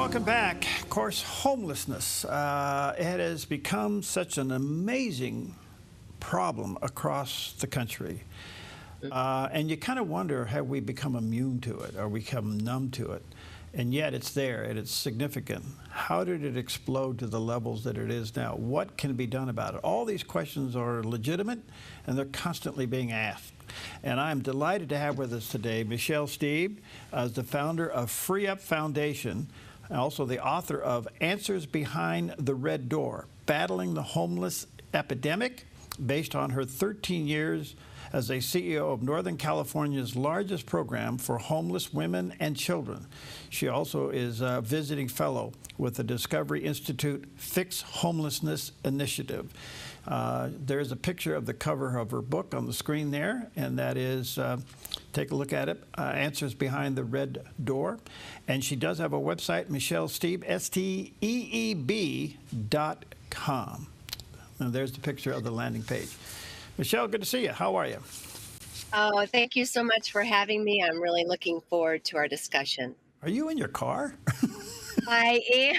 welcome back. Of course, homelessness. It has become such an amazing problem across the country. And you kind of wonder, have we become immune to it or become numb to it? And yet it's there and it's significant. How did it explode to the levels that it is now? What can be done about it? All these questions are legitimate and they're constantly being asked. And I'm delighted to have with us today Michele Steeb, as the founder of Free Up Foundation, and also the author of Answers Behind the Red Door, Battling the Homeless Epidemic, based on her 13 years as a CEO of Northern California's largest program for homeless women and children. She also is a visiting fellow with the Discovery Institute Fix Homelessness Initiative. There's a picture of the cover of her book on the screen there, and that is, take a look at it, Answers Behind the Red Door. And she does have a website, Michele Steeb, STEEB.com. And there's the picture of the landing page. Michele, good to see you. How are you? Oh, thank you so much for having me. I'm really looking forward to our discussion. Are you in your car? I am.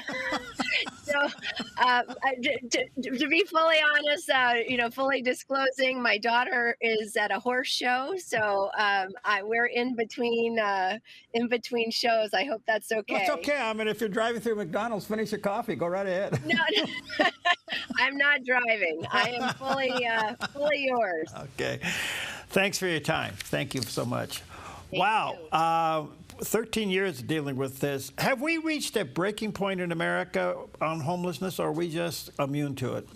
So, to be fully honest, fully disclosing, my daughter is at a horse show, so we're in between shows. I hope that's okay. That's okay. I mean, if you're driving through McDonald's, finish your coffee. Go right ahead. No, I'm not driving. I am fully yours. Okay. Thanks for your time. Thank you so much. Thank Wow. 13 years dealing with this. Have we reached a breaking point in America on homelessness, or are we just immune to it?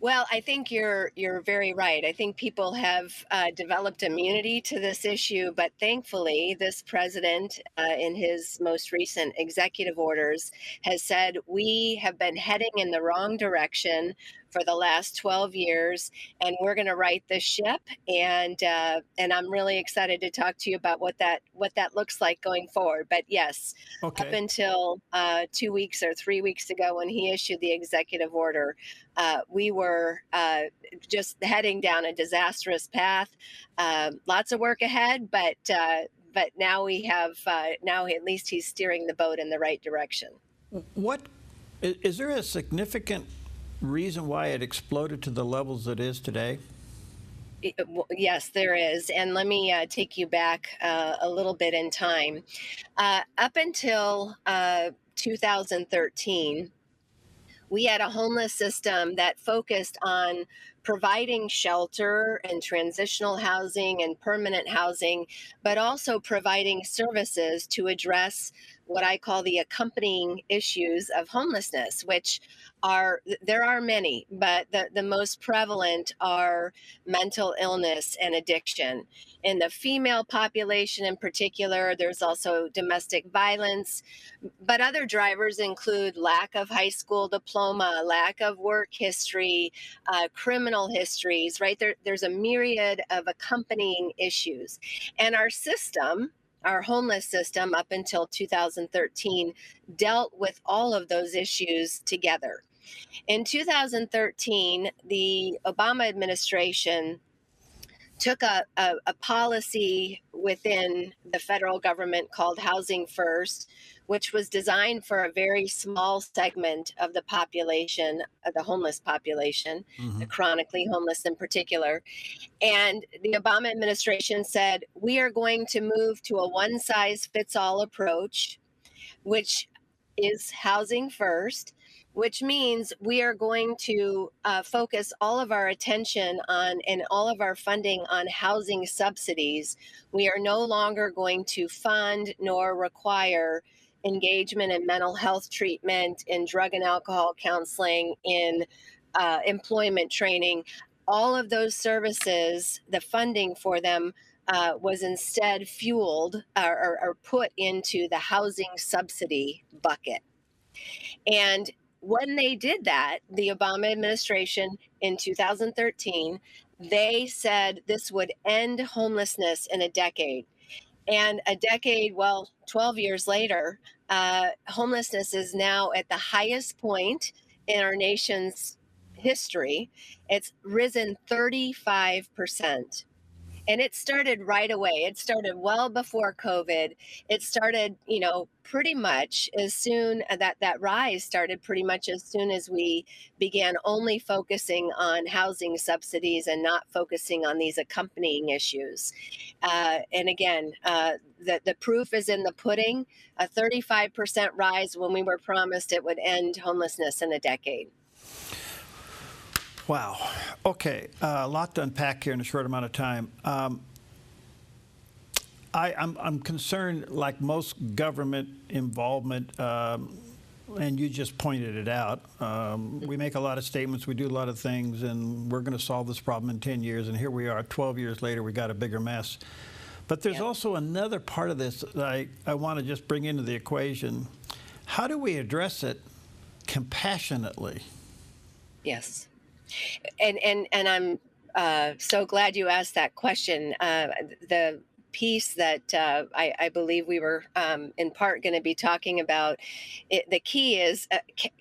Well, I think you're very right. I think people have developed immunity to this issue, but thankfully, this president, in his most recent executive orders, has said we have been heading in the wrong direction for the last 12 years, and we're going to right this ship. And I'm really excited to talk to you about what that looks like going forward. But yes, Okay. up until 2 weeks or 3 weeks ago, when he issued the executive order, we were just heading down a disastrous path. Lots of work ahead, but now we have now at least he's steering the boat in the right direction. What is there a significant reason why it exploded to the levels it is today? Yes, there is. And let me take you back a little bit in time. Up until 2013, we had a homeless system that focused on providing shelter and transitional housing and permanent housing, but also providing services to address what I call the accompanying issues of homelessness, which there are many, but the most prevalent are mental illness and addiction. In the female population in particular, there's also domestic violence, but other drivers include lack of high school diploma, lack of work history, criminal histories, right? There's a myriad of accompanying issues. And our homeless system up until 2013 dealt with all of those issues together. In 2013, the Obama administration took a policy within the federal government called Housing First, which was designed for a very small segment of the population, of the homeless population, the chronically homeless in particular. And the Obama administration said, we are going to move to a one-size-fits-all approach, which is housing first, which means we are going to focus all of our attention on and all of our funding on housing subsidies. We are no longer going to fund nor require engagement in mental health treatment, in drug and alcohol counseling, in employment training. All of those services, the funding for them was instead fueled or put into the housing subsidy bucket. And when they did that, the Obama administration in 2013, they said this would end homelessness in a decade. And a decade, 12 years later, homelessness is now at the highest point in our nation's history. It's risen 35%. And it started right away. It started well before COVID. It started, pretty much as soon that rise started pretty much as soon as we began only focusing on housing subsidies and not focusing on these accompanying issues. And again, the proof is in the pudding. A 35% rise when we were promised it would end homelessness in a decade. Wow. Okay, a lot to unpack here in a short amount of time. I'm concerned, like most government involvement, and you just pointed it out. We make a lot of statements, we do a lot of things, and we're going to solve this problem in 10 years, and here we are, 12 years later, we got a bigger mess. But there's also another part of this that I want to just bring into the equation. How do we address it compassionately? Yes. And I'm so glad you asked that question. The piece that I believe we were in part going to be talking about, the key is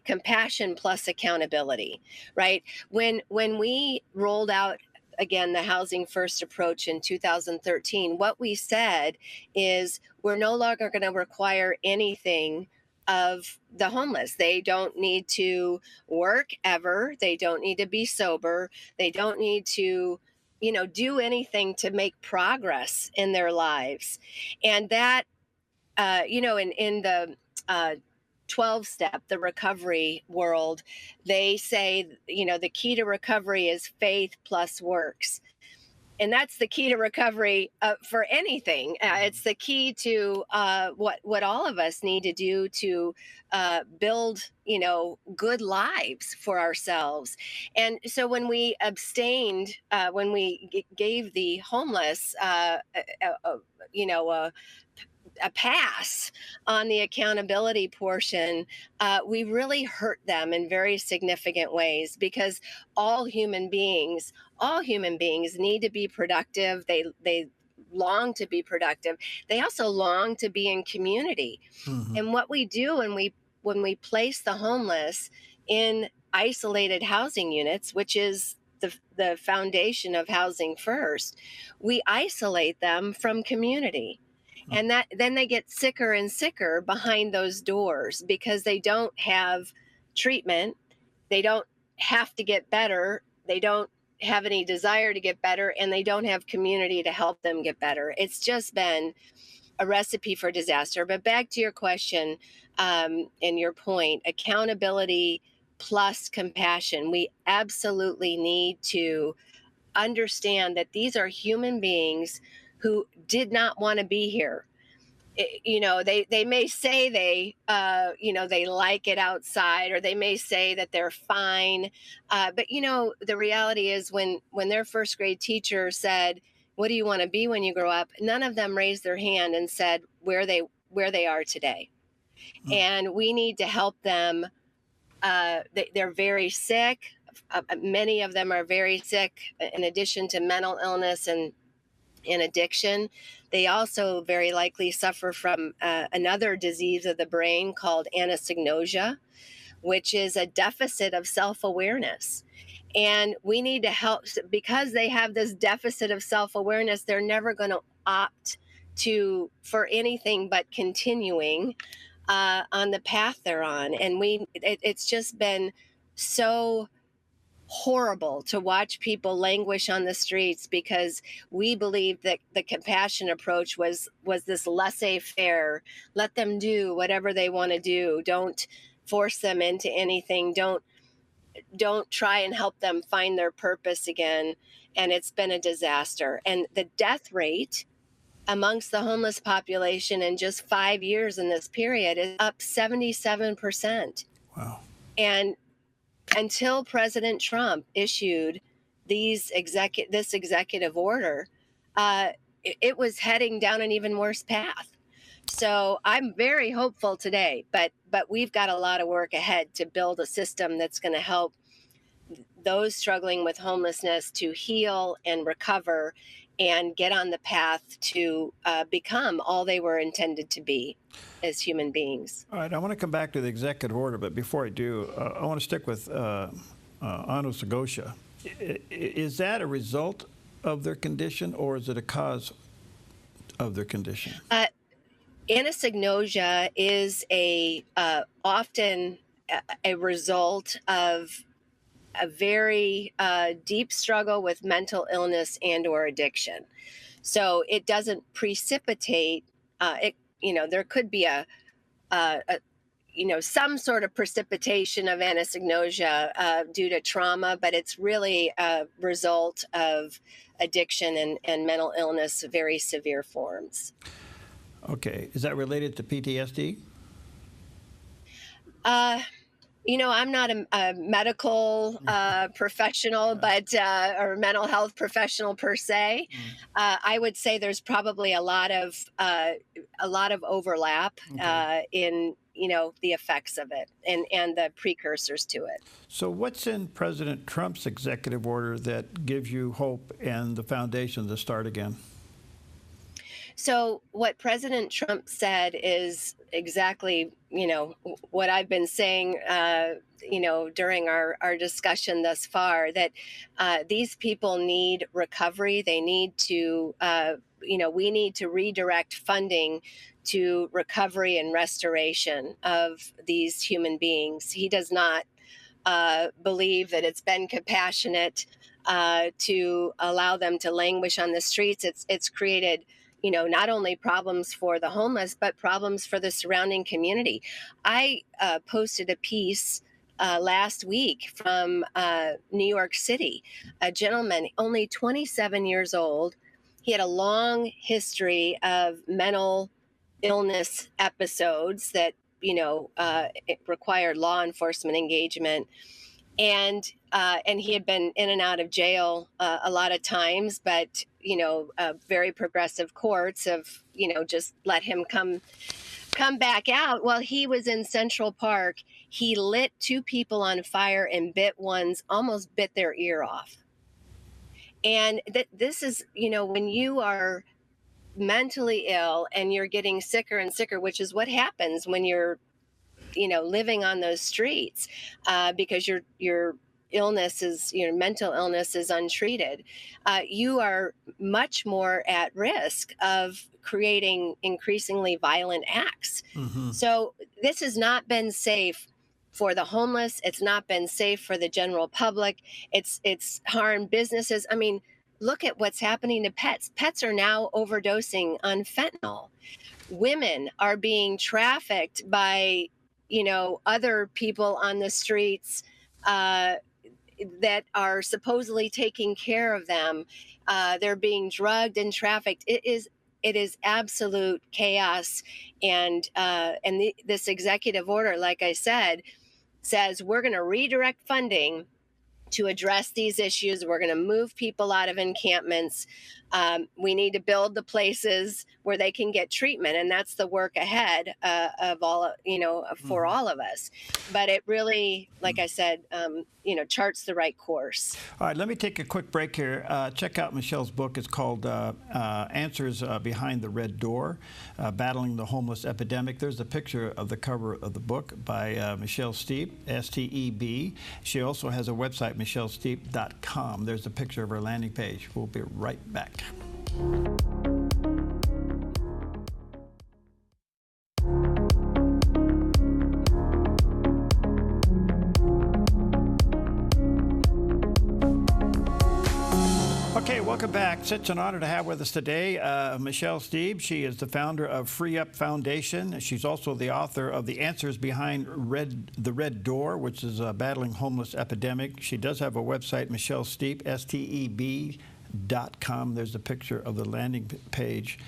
compassion plus accountability, right? When we rolled out again the housing first approach in 2013, what we said is we're no longer going to require anything of the homeless. They don't need to work ever. They don't need to be sober. They don't need to, do anything to make progress in their lives. And that, in the 12 step, the recovery world, they say, the key to recovery is faith plus works. And that's the key to recovery for anything. It's the key to what all of us need to do to build, good lives for ourselves. And so when we abstained, when we gave the homeless, a pass on the accountability portion, we really hurt them in very significant ways, because all human beings need to be productive. They long to be productive. They also long to be in community. Mm-hmm. And what we do when we place the homeless in isolated housing units, which is the foundation of housing first, we isolate them from community. And that then they get sicker and sicker behind those doors because they don't have treatment. They don't have to get better. They don't have any desire to get better, and they don't have community to help them get better. It's just been a recipe for disaster. But back to your question, and your point, accountability plus compassion. We absolutely need to understand that these are human beings who did not want to be here. They may say they like it outside, or they may say that they're fine, but the reality is when their first grade teacher said, what do you want to be when you grow up, none of them raised their hand and said where they are today. And we need to help them. They're very sick. Many of them are very sick, in addition to mental illness and addiction. They also very likely suffer from another disease of the brain called anosognosia, which is a deficit of self-awareness. And we need to help, because they have this deficit of self-awareness, they're never going to opt for anything but continuing on the path they're on. And it's just been so horrible to watch people languish on the streets, because we believe that the compassion approach was this laissez-faire. Let them do whatever they want to do. Don't force them into anything. Don't try and help them find their purpose again. And it's been a disaster. And the death rate amongst the homeless population in just 5 years in this period is up 77%. Wow. And until President Trump issued this executive order, it was heading down an even worse path. So I'm very hopeful today, but we've got a lot of work ahead to build a system that's going to help those struggling with homelessness to heal and recover and get on the path to become all they were intended to be as human beings. All right, I want to come back to the executive order, but before I do, I want to stick with anosognosia. Is that a result of their condition, or is it a cause of their condition? Anosognosia is a often a result of a very deep struggle with mental illness and or addiction. So it doesn't precipitate. It there could be a some sort of precipitation of anosognosia due to trauma, but it's really a result of addiction and mental illness, very severe forms. Okay, is that related to PTSD? Uh, I'm not a medical professional, but or mental health professional per se. Mm. I would say there's probably a lot of overlap Okay. in the effects of it and the precursors to it. So, what's in President Trump's executive order that gives you hope and the foundation to start again? So what President Trump said is exactly, what I've been saying, during our discussion thus far, that these people need recovery. They need to, we need to redirect funding to recovery and restoration of these human beings. He does not believe that it's been compassionate to allow them to languish on the streets. It's created, not only problems for the homeless, but problems for the surrounding community. I posted a piece last week from New York City, a gentleman, only 27 years old. He had a long history of mental illness episodes that it required law enforcement engagement, and he had been in and out of jail a lot of times, but very progressive courts have just let him come back out. Well, he was in Central Park. He lit two people on fire and almost bit their ear off. And this is, when you are mentally ill and you're getting sicker and sicker, which is what happens when you're living on those streets, because your mental illness is untreated, you are much more at risk of creating increasingly violent acts. Hmm. So this has not been safe for the homeless. It's not been safe for the general public. It's harmed businesses. I mean, look at what's happening to pets. Pets are now overdosing on fentanyl. Women are being trafficked by other people on the streets that are supposedly taking care of them. They're being drugged and trafficked. It is absolute chaos, and this executive order, like I said, says we're going to redirect funding to address these issues. We're going to move people out of encampments. We need to build the places where they can get treatment, and that's the work ahead of all, for all of us. But it really, like I said, charts the right course. All right, let me take a quick break here. Check out Michelle's book. It's called Answers Behind the Red Door, Battling the Homeless Epidemic. There's a picture of the cover of the book by Michele Steeb, S-T-E-B. She also has a website, michelesteeb.com. There's a picture of her landing page. We'll be right back. Okay, welcome back. Such an honor to have with us today Michele Steeb. She is the founder of Free Up Foundation. She's also the author of The Answers Behind the Red Door, which is Battling Homeless Epidemic. She does have a website, Michele Steeb, STEB.com. There's a picture of the landing page.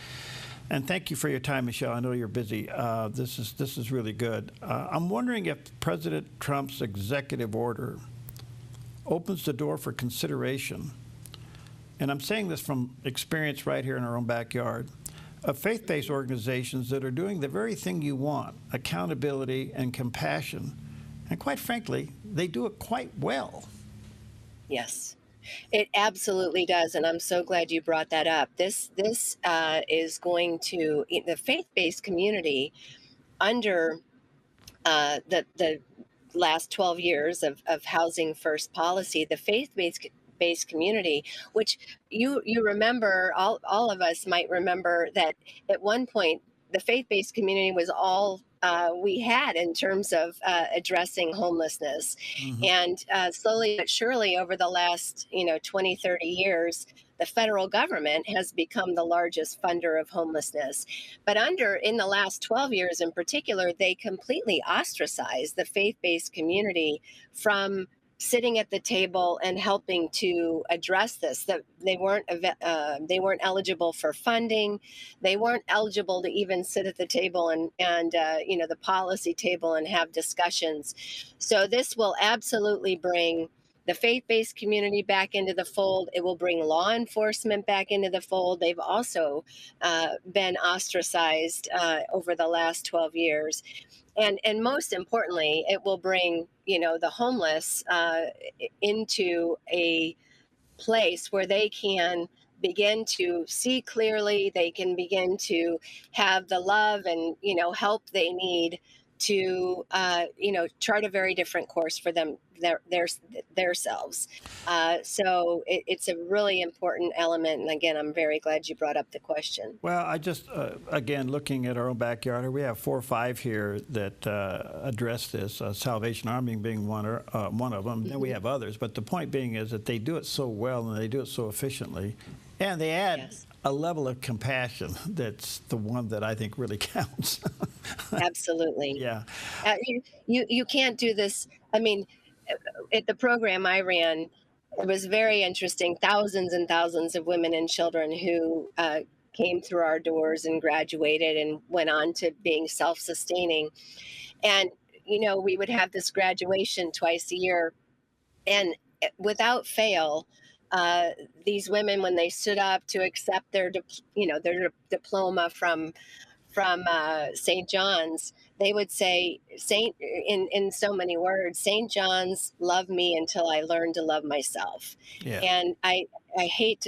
And thank you for your time, Michele. I know you're busy. This is really good. I'm wondering if President Trump's executive order opens the door for consideration, and I'm saying this from experience right here in our own backyard, of faith-based organizations that are doing the very thing you want, accountability and compassion. And quite frankly, they do it quite well. Yes, it absolutely does, and I'm so glad you brought that up. This is going to the faith-based community under the last 12 years of housing first policy. The faith-based faith-based community, which you remember, all of us might remember that at one point the faith-based community was all we had in terms of addressing homelessness. Hmm. And slowly but surely over the last 20, 30 years, the federal government has become the largest funder of homelessness. But in the last 12 years in particular, they completely ostracized the faith-based community from sitting at the table and helping to address this. That they weren't eligible for funding, they weren't eligible to even sit at the table and the policy table and have discussions. So this will absolutely bring the faith-based community back into the fold. It will bring law enforcement back into the fold. They've also been ostracized over the last 12 years. And most importantly, it will bring the homeless into a place where they can begin to see clearly. They can begin to have the love and help they need to chart a very different course for them, their selves. So it's a really important element. And again, I'm very glad you brought up the question. Well, I just, again, looking at our own backyard, we have 4 or 5 here that address this, Salvation Army being one of them. Then we have others. But the point being is that they do it so well and they do it so efficiently. And they add Yes. a level of compassion that's the one that I think really counts. Absolutely. Yeah. You can't do this. I mean, at the program I ran, it was very interesting. Thousands and thousands of women and children who came through our doors and graduated and went on to being self-sustaining. And we would have this graduation twice a year, and without fail, these women, when they stood up to accept their diploma from St. John's, they would say, Saint, in so many words, St. John's loved me until I learned to love myself. Yeah. And I hate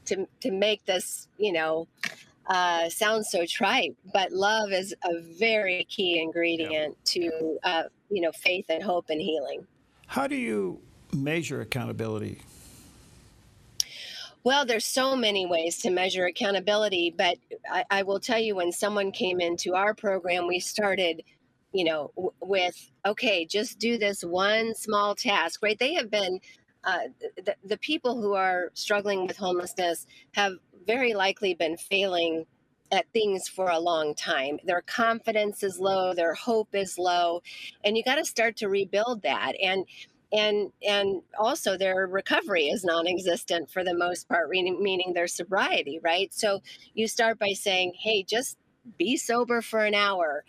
to make this sound so trite, but love is a very key Yeah. ingredient to faith and hope and healing. How do you measure accountability? Well, there's so many ways to measure accountability, but I will tell you, when someone came into our program, we started, with, okay, just do this one small task, right? They have been, the people who are struggling with homelessness have very likely been failing at things for a long time. Their confidence is low, their hope is low, and you got to start to rebuild that. And also their recovery is non-existent for the most part, meaning their sobriety, right? So you start by saying, hey, just be sober for an hour,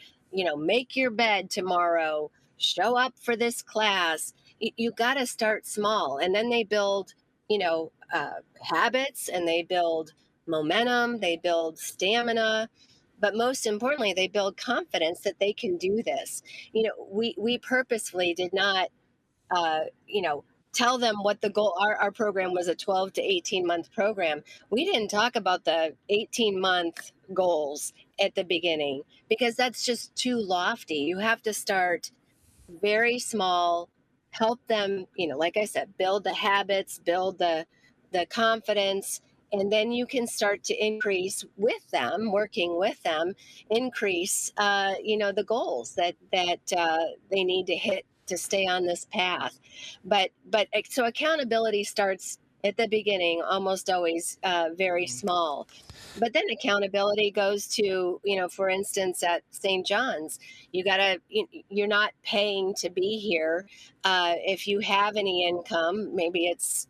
make your bed tomorrow, show up for this class. You got to start small, and then they build habits, and they build momentum, they build stamina, but most importantly, they build confidence that they can do this. We purposefully did not uh, you know, tell them what the goal. Our program was a 12 to 18-month program. We didn't talk about the 18-month goals at the beginning because that's just too lofty. You have to start very small, help them, like I said, build the habits, build the confidence, and then you can start to increase with them, working with them, increase, the goals that they need to hit to stay on this path. But so accountability starts at the beginning, almost always very small. But then accountability goes to, for instance, at St. John's, you're not paying to be here. If you have any income, maybe it's,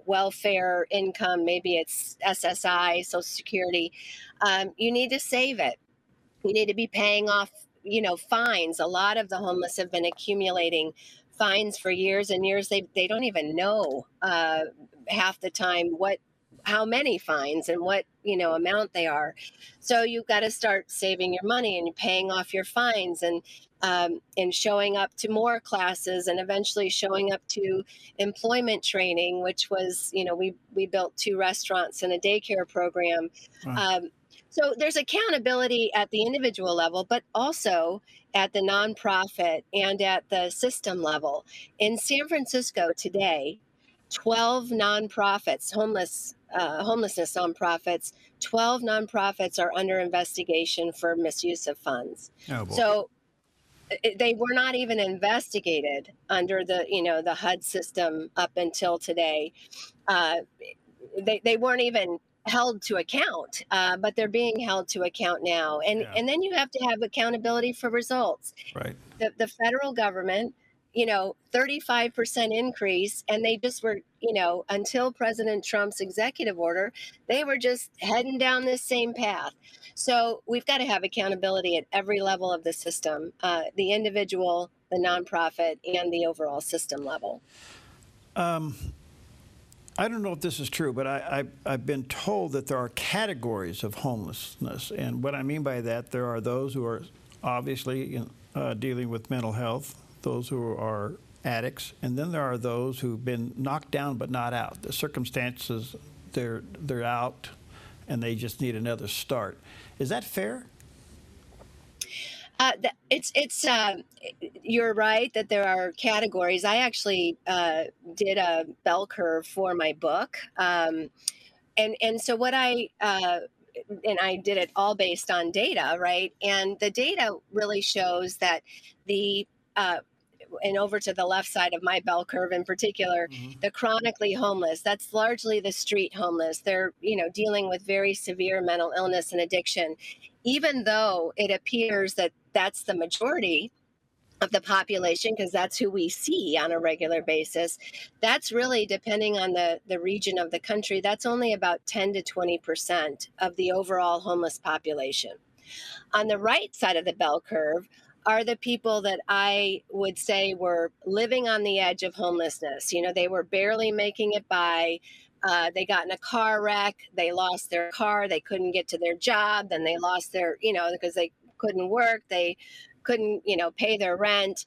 welfare income, maybe it's SSI, Social Security, you need to save it. You need to be paying off, fines. A lot of the homeless have been accumulating fines for years and years. They don't even know half the time what how many fines and what amount they are. So you've got to start saving your money and paying off your fines, and showing up to more classes, and eventually showing up to employment training, which was, we built 2 restaurants and a daycare program. Wow. Um, so there's accountability at the individual level, but also at the nonprofit and at the system level. In San Francisco today, 12 nonprofits, homelessness nonprofits, 12 nonprofits are under investigation for misuse of funds. Oh boy. So they were not even investigated under the HUD system up until today. Uh, they weren't even held to account, but they're being held to account now. And Yeah. and then you have to have accountability for results. Right. The federal government, 35% increase, and they just were, until President Trump's executive order, they were just heading down this same path. So we've got to have accountability at every level of the system, the individual, the nonprofit, and the overall system level. I don't know if this is true, but I've been told that there are categories of homelessness. And what I mean by that, there are those who are obviously dealing with mental health, those who are addicts, and then there are those who've been knocked down but not out. The circumstances, they're out, and they just need another start. Is that fair? It's you're right that there are categories. I actually did a bell curve for my book, and so what I did it all based on data, right? And the data really shows that the uh, and over to the left side of my bell curve in particular, Hmm. the chronically homeless, that's largely the street homeless. They're, dealing with very severe mental illness and addiction. Even though it appears that that's the majority of the population, because that's who we see on a regular basis, that's really, depending on the region of the country, that's only about 10 to 20% of the overall homeless population. On the right side of the bell curve are the people that I would say were living on the edge of homelessness. They were barely making it by. They got in a car wreck, they lost their car, they couldn't get to their job, then they lost their, because they couldn't work, they couldn't, pay their rent.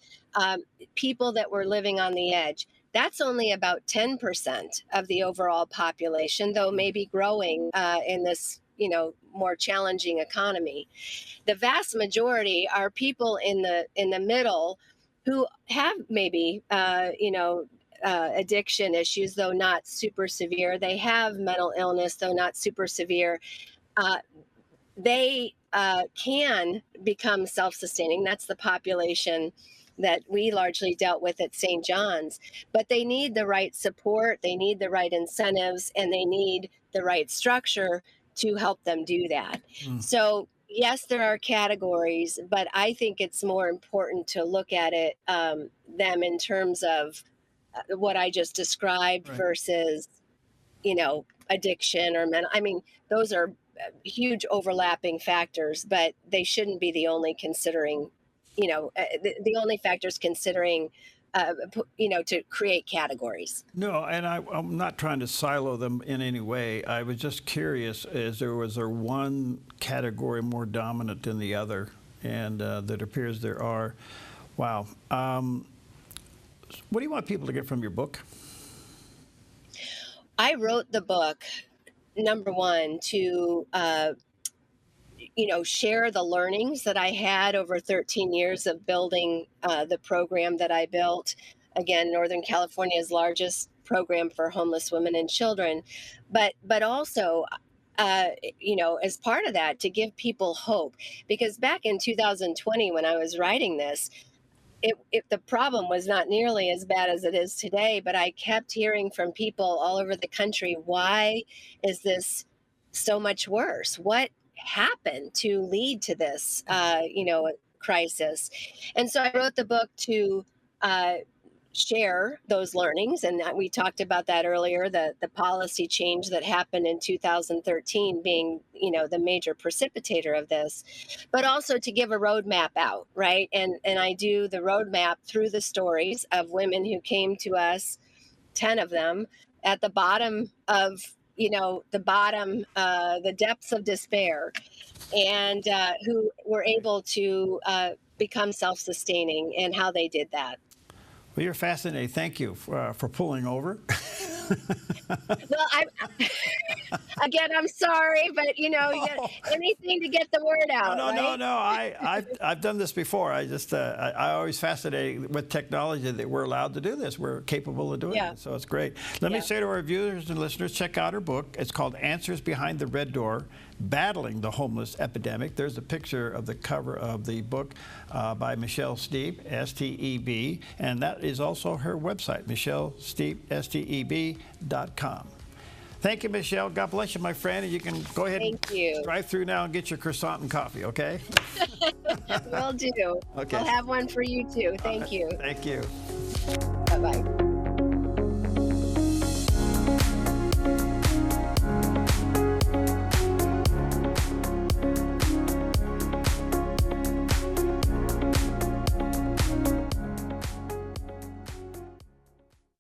People that were living on the edge. That's only about 10% of the overall population, though maybe growing in this, more challenging economy. The vast majority are people in the middle who have maybe addiction issues, though not super severe. They have mental illness, though not super severe. Uh, they can become self-sustaining. That's the population that we largely dealt with at St. John's. But they need the right support, they need the right incentives, and they need the right structure to help them do that. Mm. So, yes, there are categories, but I think it's more important to look at it, them in terms of what I just described Right. versus, addiction or mental. I mean, those are huge overlapping factors, but they shouldn't be the only considering, the only factors considering, to create categories. No, and I'm not trying to silo them in any way. I was just curious, was there one category more dominant than the other? And that appears there are. Wow. What do you want people to get from your book? I wrote the book, number one, to share the learnings that I had over 13 years of building the program that I built. Again, Northern California's largest program for homeless women and children, but also, as part of that, to give people hope. Because back in 2020, when I was writing this, the problem was not nearly as bad as it is today, but I kept hearing from people all over the country, why is this so much worse? What happened to lead to this, crisis? And so I wrote the book to uh, share those learnings, and we talked about that earlier. The policy change that happened in 2013 being, the major precipitator of this, but also to give a roadmap out, right? And I do the roadmap through the stories of women who came to us, 10 of them, at the bottom of the bottom, the depths of despair, and who were able to become self-sustaining, and how they did that. Well, you're fascinating. Thank you for pulling over. Well, again, I'm sorry, but anything to get the word out, No, right? no. I've done this before. I always fascinated with technology that we're allowed to do this. We're capable of doing it, so it's great. Let me say to our viewers and listeners, check out her book. It's called Answers Behind the Red Door: Battling the Homeless Epidemic. There's a picture of the cover of the book by Michele Steeb, S-T-E-B, and that is also her website, Michele Steeb, STEB.com. Thank you, Michele. God bless you, my friend. And you can go ahead and drive through now and get your croissant and coffee, okay? Will do. Okay. I'll have one for you, too. Thank you. Thank you. Bye-bye.